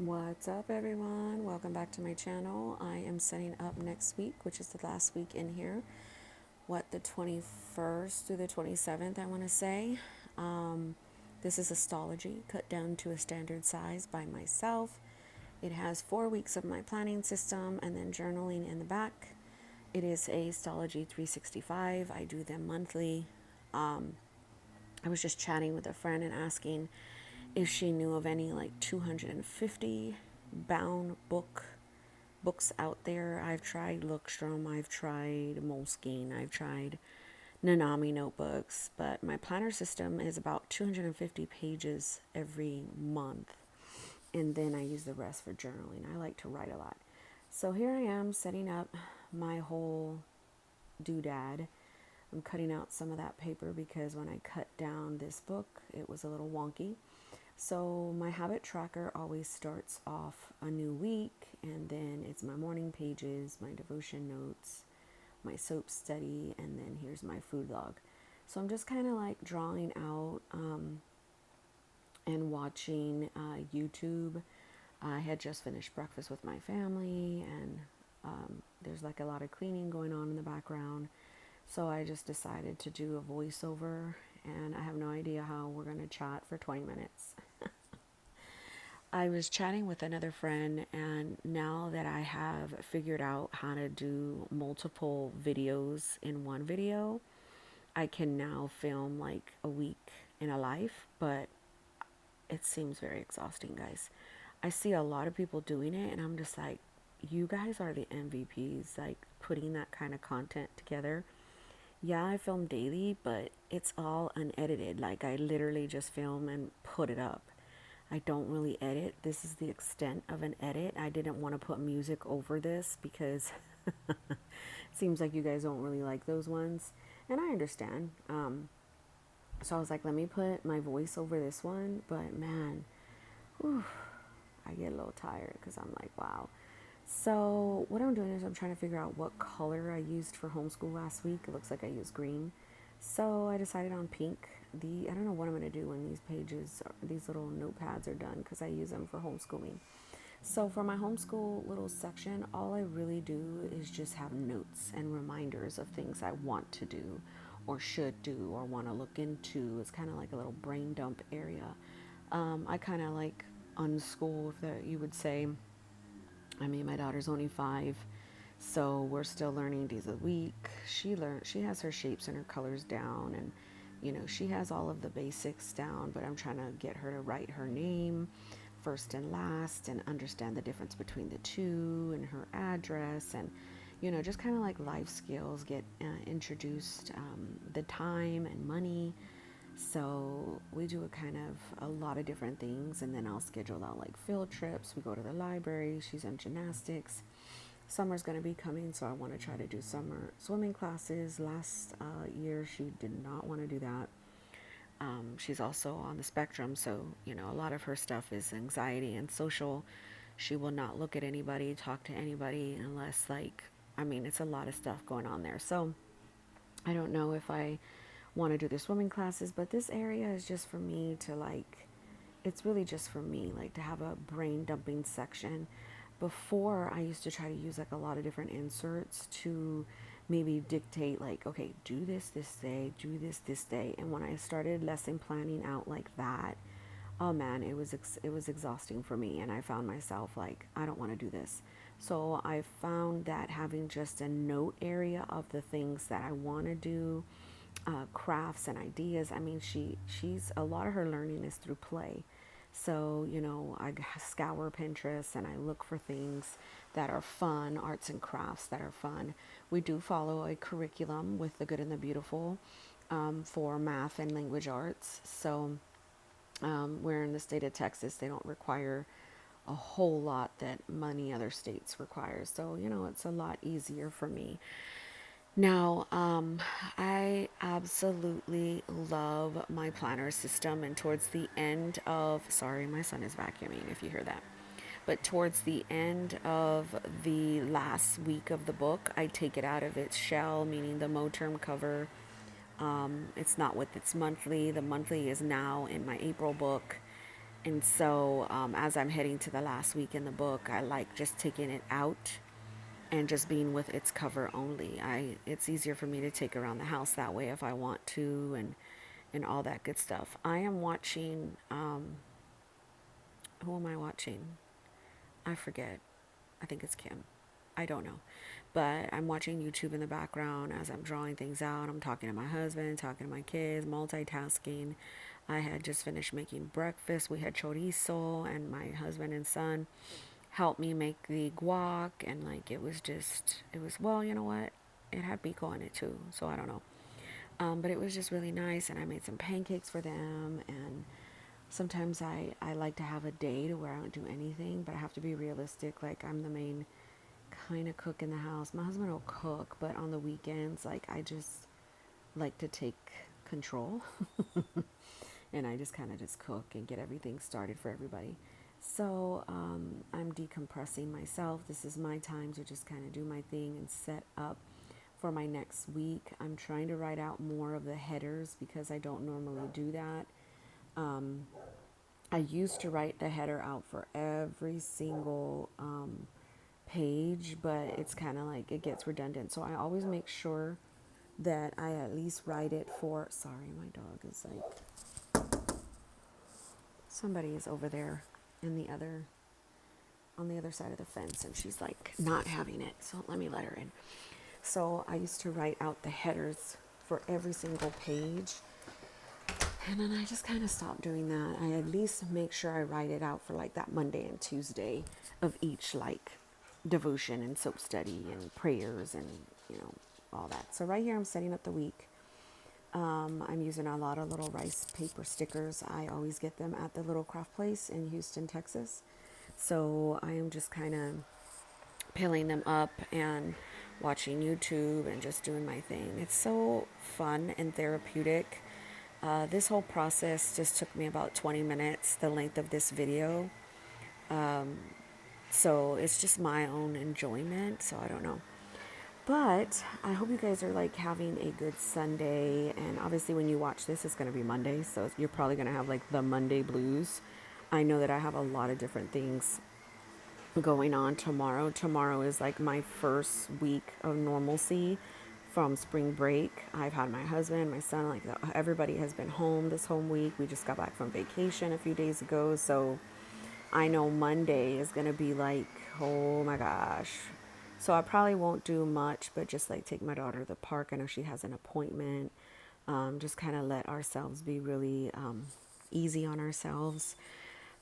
What's up, everyone? Welcome back to my channel. I am setting up next week, which is the last week in here. The 21st through the 27th, I want to say. This is a Stalogy cut down to a standard size by myself. It has 4 weeks of my planning system and then journaling in the back. It is a Stalogy 365. I do them monthly. I was just chatting with a friend and asking if she knew of any like 250 bound books out there. I've tried Lookstrom, I've tried Moleskine, I've tried Nanami notebooks, but my planner system is about 250 pages every month, and then I use the rest for journaling. I like to write a lot. So here I am setting up my whole doodad. I'm cutting out some of that paper because when I cut down this book, it was a little wonky. So my habit tracker always starts off a new week, and then it's my morning pages, my devotion notes, my soap study, and then here's my food log. So I'm just kind of like drawing out and watching YouTube. I had just finished breakfast with my family, and there's like a lot of cleaning going on in the background. So I just decided to do a voiceover, and I have no idea how we're going to chat for 20 minutes. I was chatting with another friend, and now that I have figured out how to do multiple videos in one video, I can now film like a week in a life, but it seems very exhausting, guys. I see a lot of people doing it, and I'm just like, you guys are the MVPs, like putting that kind of content together. Yeah, I film daily, but it's all unedited. Like, I literally just film and put it up. I don't really edit. This is the extent of an edit. I didn't want to put music over this because it seems like you guys don't really like those ones. And I understand. So I was like, let me put my voice over this one. But man, whew, I get a little tired because I'm like, wow. So what I'm doing is I'm trying to figure out what color I used for homeschool last week. It looks like I used green. So I decided on pink. I don't know what I'm going to do when these pages, these little notepads are done, because I use them for homeschooling. So for my homeschool little section, all I really do is just have notes and reminders of things I want to do or should do or want to look into. It's kind of like a little brain dump area. I kind of like unschool, if that you would say. I mean, my daughter's only 5, so we're still learning days of the week. She has her shapes and her colors down, and she has all of the basics down, but I'm trying to get her to write her name first and last and understand the difference between the two and her address, and just kind of like life skills get introduced, the time and money. So we do a kind of a lot of different things, and then I'll schedule out like field trips. We go to the library. She's in gymnastics. Summer's going to be coming, so I want to try to do summer swimming classes. Last year, she did not want to do that. She's also on the spectrum, so a lot of her stuff is anxiety and social. She will not look at anybody, talk to anybody unless it's a lot of stuff going on there. So I don't know if I want to do the swimming classes, but this area is just for me to it's really just for me, like to have a brain dumping section. Before, I used to try to use like a lot of different inserts to maybe dictate, like, okay, do this day, do this day. And when I started lesson planning out like that, oh man, it was exhausting for me, and I found myself like, I don't want to do this. So I found that having just a note area of the things that I want to do, crafts and ideas. I mean, she's a lot of her learning is through play. So, I scour Pinterest and I look for things that are fun, arts and crafts that are fun. We do follow a curriculum with the good and the beautiful, for math and language arts. So, we're in the state of Texas, they don't require a whole lot that many other states require. So, it's a lot easier for me. Now, I absolutely love my planner system, and towards the end of, sorry, my son is vacuuming if you hear that, but towards the end of the last week of the book, I take it out of its shell, meaning the Moterm cover. It's not with its monthly. The monthly is now in my April book. And so, as I'm heading to the last week in the book, I like just taking it out and just being with its cover only. It's easier for me to take around the house that way if I want to, and all that good stuff. I am watching. Who am I watching? I forget. I think it's Kim. I don't know. But I'm watching YouTube in the background as I'm drawing things out. I'm talking to my husband, talking to my kids, multitasking. I had just finished making breakfast. We had chorizo, and my husband and son helped me make the guac. And like, well, you know what? It had pico in it too. So I don't know. But it was just really nice. And I made some pancakes for them. And sometimes I like to have a day to where I don't do anything, but I have to be realistic. Like, I'm the main kind of cook in the house. My husband will cook, but on the weekends, like, I just like to take control. And I just kind of just cook and get everything started for everybody. So I'm decompressing myself. This is my time to just kind of do my thing and set up for my next week. I'm trying to write out more of the headers because I don't normally do that. I used to write the header out for every single page, but it's kind of like it gets redundant. So I always make sure that I at least write it for. Sorry, my dog is like, somebody is over there in the other on the other side of the fence, and she's like not having it. So let me let her in. So I used to write out the headers for every single page. And then I just kind of stopped doing that. I at least make sure I write it out for like that Monday and Tuesday of each like devotion and soap study and prayers and, you know, all that. So right here I'm setting up the week. I'm using a lot of little rice paper stickers. I always get them at the Little Craft Place in Houston, Texas. So I am just kind of peeling them up and watching YouTube and just doing my thing. It's so fun and therapeutic. This whole process just took me about 20 minutes, the length of this video. So it's just my own enjoyment. So I don't know. But I hope you guys are like having a good Sunday. And obviously, when you watch this, it's going to be Monday. So you're probably going to have like the Monday blues. I know that I have a lot of different things going on tomorrow. Tomorrow is like my first week of normalcy from spring break. I've had my husband, my son, like everybody has been home this whole week. We just got back from vacation a few days ago. So I know Monday is going to be like, oh my gosh. So I probably won't do much, but just like take my daughter to the park. I know she has an appointment. Just kind of let ourselves be really easy on ourselves.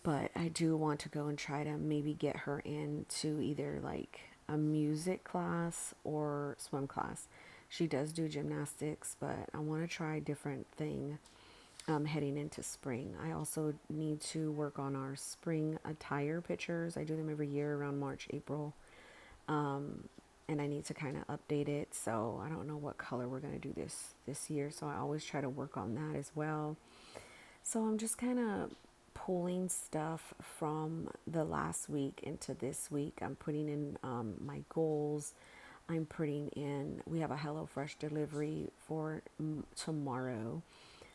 But I do want to go and try to maybe get her into either like a music class or swim class. She does do gymnastics, but I want to try a different thing heading into spring. I also need to work on our spring attire pictures. I do them every year around March, April. And I need to kind of update it. So I don't know what color we're going to do this year. So I always try to work on that as well. So I'm just kind of pulling stuff from the last week into this week. I'm putting in my goals. I'm putting in, we have a HelloFresh delivery for tomorrow.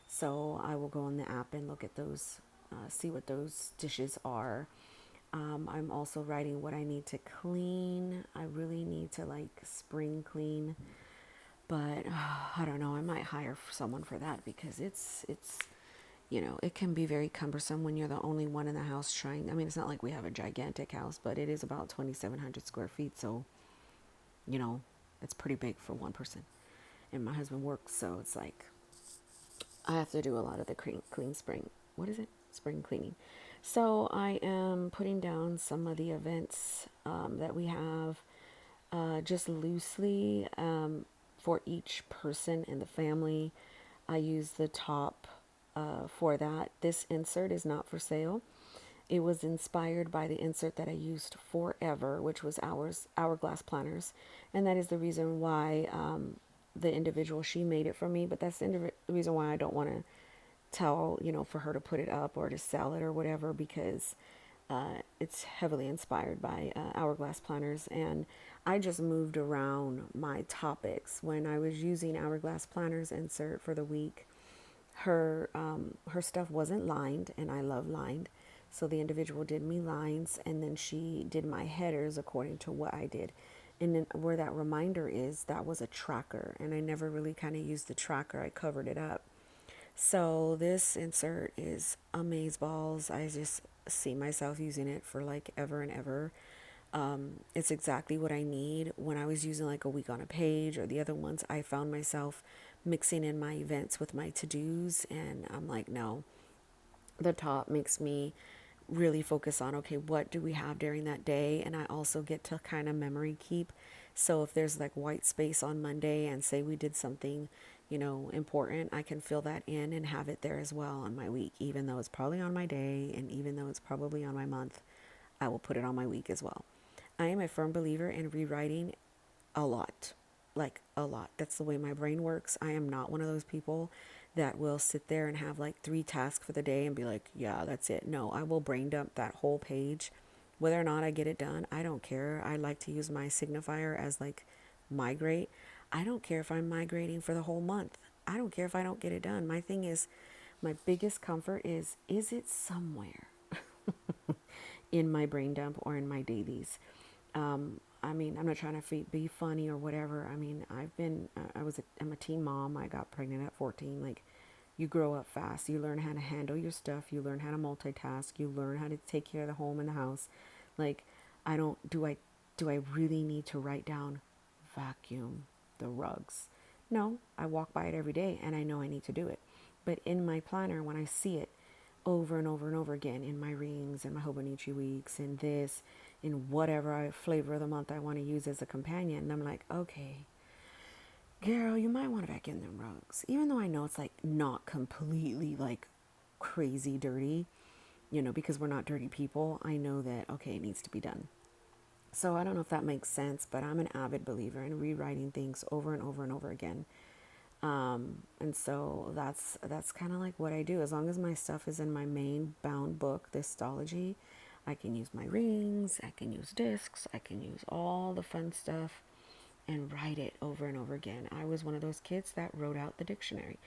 So I will go on the app and look at those, see what those dishes are. I'm also writing what I need to clean. I really need to like spring clean, but I don't know. I might hire someone for that because it's you know, it can be very cumbersome when you're the only one in the house trying. I mean, it's not like we have a gigantic house, but it is about 2,700 square feet. So, you know, it's pretty big for one person. And my husband works, so it's like I have to do a lot of the clean spring. What is it? Spring cleaning. So I am putting down some of the events that we have just loosely for each person in the family. I use the top for that. This insert is not for sale. It was inspired by the insert that I used forever, which was Hourglass Planners. And that is the reason why the individual, she made it for me. But that's the reason why I don't want to tell, you know, for her to put it up or to sell it or whatever, because it's heavily inspired by Hourglass Planners. And I just moved around my topics when I was using Hourglass Planners insert for the week. Her stuff wasn't lined, and I love lined, So the individual did me lines, and then she did my headers according to what I did. And then where that reminder is, that was a tracker, and I never really kind of used the tracker. I covered it up. So this insert is amazeballs. I just see myself using it for like ever and ever. It's exactly what I need. When I was using like a week on a page or the other ones, I found myself mixing in my events with my to-dos, and I'm like, no, the top makes me really focus on, okay, what do we have during that day? And I also get to kind of memory keep. So if there's like white space on Monday and say we did something, important, I can fill that in and have it there as well on my week, even though it's probably on my day and even though it's probably on my month, I will put it on my week as well. I am a firm believer in rewriting a lot, like a lot. That's the way my brain works. I am not one of those people that will sit there and have like 3 tasks for the day and be like, yeah, that's it. No, I will brain dump that whole page. Whether or not I get it done, I don't care. I like to use my signifier as like migrate. I don't care if I'm migrating for the whole month. I don't care if I don't get it done. My thing is, my biggest comfort is it somewhere in my brain dump or in my dailies? I mean, I'm not trying to be funny or whatever. I mean, I'm a teen mom. I got pregnant at 14. Like, you grow up fast. You learn how to handle your stuff. You learn how to multitask. You learn how to take care of the home and the house. Like, I don't, do I really need to write down vacuum the rugs? No, I walk by it every day and I know I need to do it. But in my planner, when I see it, over and over and over again in my rings and my Hobonichi weeks and this in whatever flavor of the month I want to use as a companion. And I'm like, okay, girl, you might want to vacuum them rugs. Even though I know it's like not completely like crazy dirty, because we're not dirty people. I know that, okay, it needs to be done. So I don't know if that makes sense, but I'm an avid believer in rewriting things over and over and over again. And so that's kind of like what I do. As long as my stuff is in my main bound book, this Stalogy, I can use my rings, I can use discs, I can use all the fun stuff and write it over and over again. I was one of those kids that wrote out the dictionary.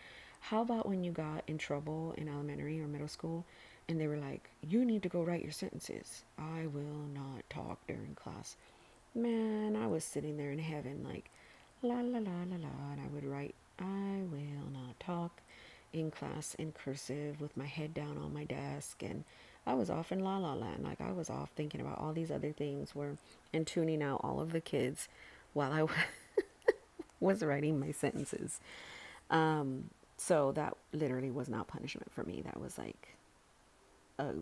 How about when you got in trouble in elementary or middle school and they were like, you need to go write your sentences? I will not talk during class. Man, I was sitting there in heaven like, la la la la la, and I would write, I will not talk in class in cursive with my head down on my desk. And I was off in la la land. Like, I was off thinking about all these other things and tuning out all of the kids while I was writing my sentences. So that literally was not punishment for me. That was a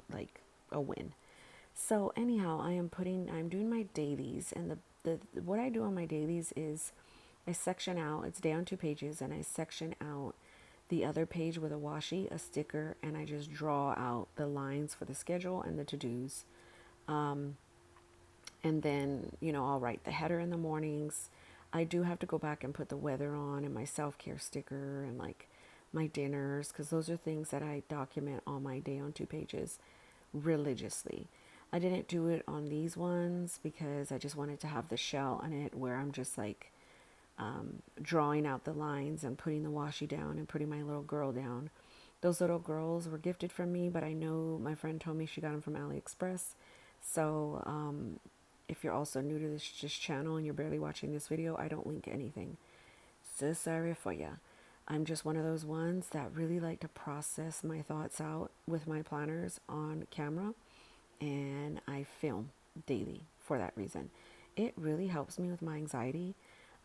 like a win. So anyhow, I'm doing my dailies, and the what I do on my dailies is I section out, it's day on 2 pages, and I section out the other page with a washi, a sticker, and I just draw out the lines for the schedule and the to-dos. And then, I'll write the header in the mornings. I do have to go back and put the weather on and my self-care sticker and like my dinners, because those are things that I document on my day on 2 pages religiously. I didn't do it on these ones because I just wanted to have the shell on it where I'm just like drawing out the lines and putting the washi down and putting my little girl down. Those little girls were gifted from me, but I know my friend told me she got them from AliExpress. So if you're also new to this just channel and you're barely watching this video, I don't link anything. So sorry for ya. I'm just one of those ones that really like to process my thoughts out with my planners on camera, and I film daily for that reason. It really helps me with my anxiety.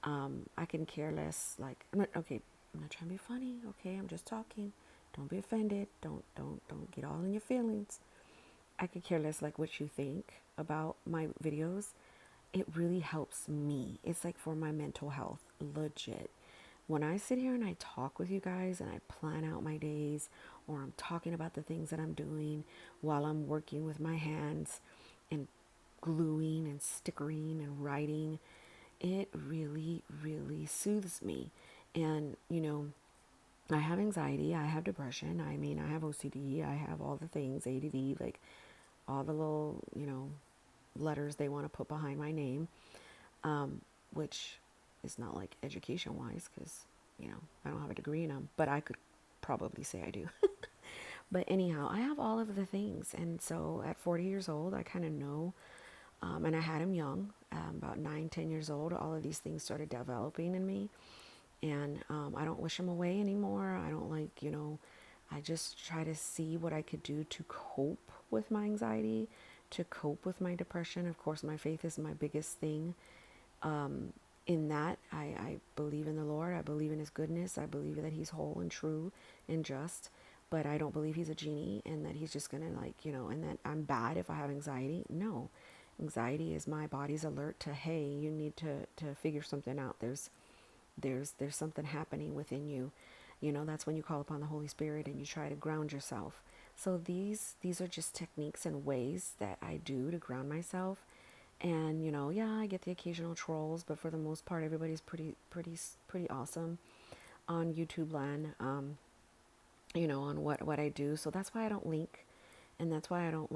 I can care less. Like, okay, I'm not trying to be funny. Okay, I'm just talking. Don't be offended. Don't get all in your feelings. I could care less like what you think about my videos. It really helps me. It's like for my mental health, legit. When I sit here and I talk with you guys and I plan out my days, or I'm talking about the things that I'm doing while I'm working with my hands and gluing and stickering and writing, it really, really soothes me. And, I have anxiety, I have depression, I mean, I have OCD, I have all the things, ADD, like all the little, letters they want to put behind my name, which is not like education wise because, I don't have a degree in them, but I could probably say I do. But anyhow, I have all of the things. And so at 40 years old, I kind of know, and I had him young, about 9, 10 years old. All of these things started developing in me. And I don't wish them away anymore. I don't like, I just try to see what I could do to cope with my anxiety, to cope with my depression. Of course, my faith is my biggest thing. In that, I believe in the Lord. I believe in his goodness. I believe that he's whole and true and just. But I don't believe he's a genie and that he's just going to and that I'm bad if I have anxiety. No. Anxiety is my body's alert to, hey, you need to figure something out. There's something happening within you. That's when you call upon the Holy Spirit and you try to ground yourself. So these are just techniques and ways that I do to ground myself. And yeah, I get the occasional trolls, but for the most part, everybody's pretty awesome on YouTube land. On what I do. So that's why I don't link, and that's why I don't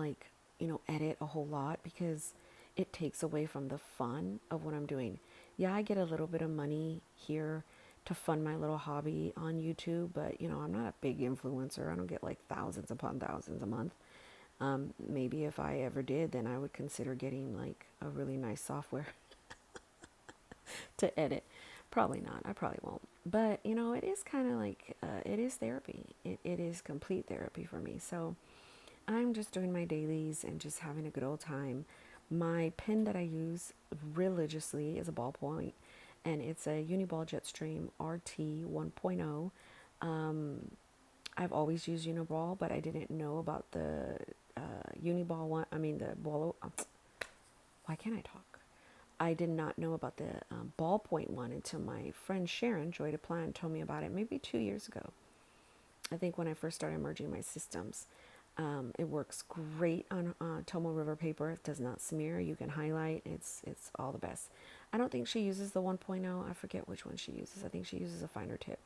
edit a whole lot, because it takes away from the fun of what I'm doing. Yeah, I get a little bit of money here to fund my little hobby on YouTube, but I'm not a big influencer. I don't get like thousands upon thousands a month. Maybe if I ever did, then I would consider getting like a really nice software to edit. Probably not. I probably won't. But, it is kind of like, it is therapy. It is complete therapy for me. So I'm just doing my dailies and just having a good old time. My pen that I use religiously is a ballpoint, and it's a Uniball Jetstream RT 1.0. I've always used Uniball, but I didn't know about the Uniball one. I mean, the ball. Why can't I talk? I did not know about the ballpoint one until my friend Sharon, Joy to Plan, told me about it maybe 2 years ago. I think when I first started merging my systems. It works great on Tomo River paper. It does not smear. You can highlight. It's all the best. I don't think she uses the 1.0. I forget which one she uses. I think she uses a finer tip.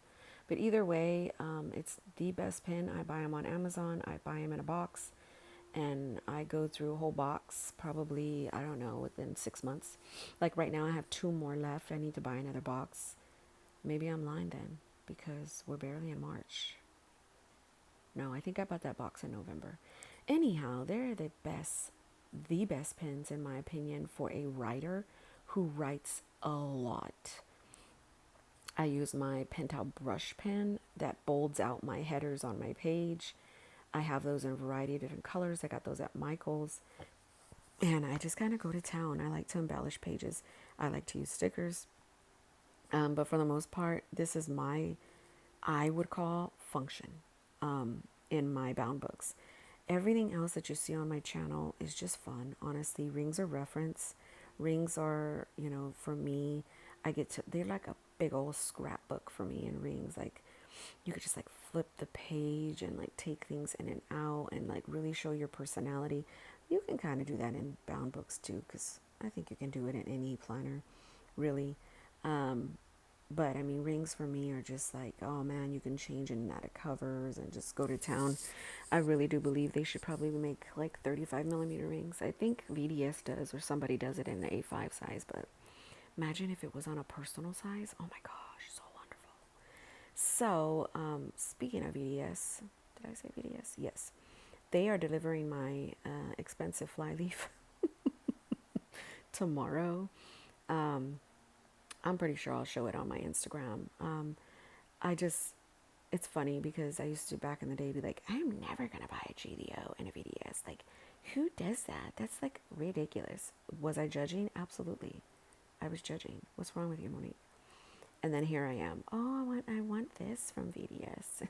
But either way, it's the best pen. I buy them on Amazon. I buy them in a box. And I go through a whole box probably, I don't know, within 6 months. Like right now I have 2 more left. I need to buy another box. Maybe I'm lying then, because we're barely in March. No, I think I bought that box in November. Anyhow, they're the best pens in my opinion for a writer who writes a lot. I use my Pentel brush pen that bolds out my headers on my page. I have those in a variety of different colors. I got those at Michael's. And I just kind of go to town. I like to embellish pages. I like to use stickers. But for the most part, this is I would call function in my bound books. Everything else that you see on my channel is just fun. Honestly, rings are reference. Rings are, for me, they're like a big old scrapbook for me in rings. Like, you could just like flip the page and like take things in and out and like really show your personality. You can kind of do that in bound books too, because I think you can do it in any planner, really. But I mean, rings for me are just like, oh man, you can change in and out of covers and just go to town. I really do believe they should probably make like 35 millimeter rings. I think VDS does, or somebody does it in the A5 size, but imagine if it was on a personal size. Oh my gosh, so wonderful. So, speaking of VDS, did I say VDS? Yes. They are delivering my expensive flyleaf tomorrow. I'm pretty sure I'll show it on my Instagram. It's funny because I used to back in the day be like, I'm never going to buy a GDO and a VDS. Like, who does that? That's like ridiculous. Was I judging? Absolutely. I was judging. What's wrong with you, Monique? And then here I am. Oh, I want this from VDS.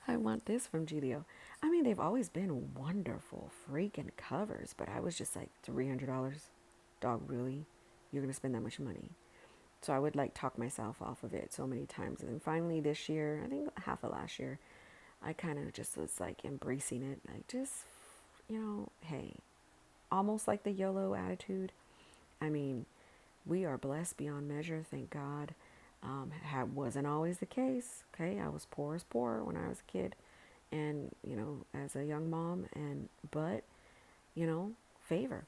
I want this from GDO. I mean, they've always been wonderful freaking covers, but I was just like, $300? Dog, really? You're going to spend that much money? So I would like talk myself off of it so many times. And then finally this year, I think half of last year, I kind of just was like embracing it. Like, just, hey, almost like the YOLO attitude. I mean, we are blessed beyond measure, thank God. Wasn't always the case. Okay, I was poor as poor when I was a kid, and as a young mom, but favor.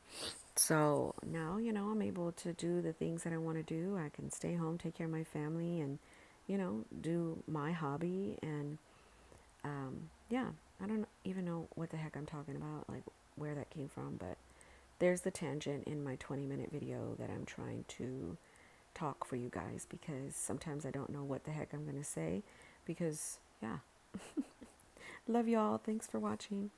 So now I'm able to do the things that I want to do. I can stay home, take care of my family, and do my hobby. And Yeah, I don't even know what the heck I'm talking about, like where that came from, but there's the tangent in my 20-minute video that I'm trying to talk for you guys, because sometimes I don't know what the heck I'm going to say because, yeah. Love y'all. Thanks for watching.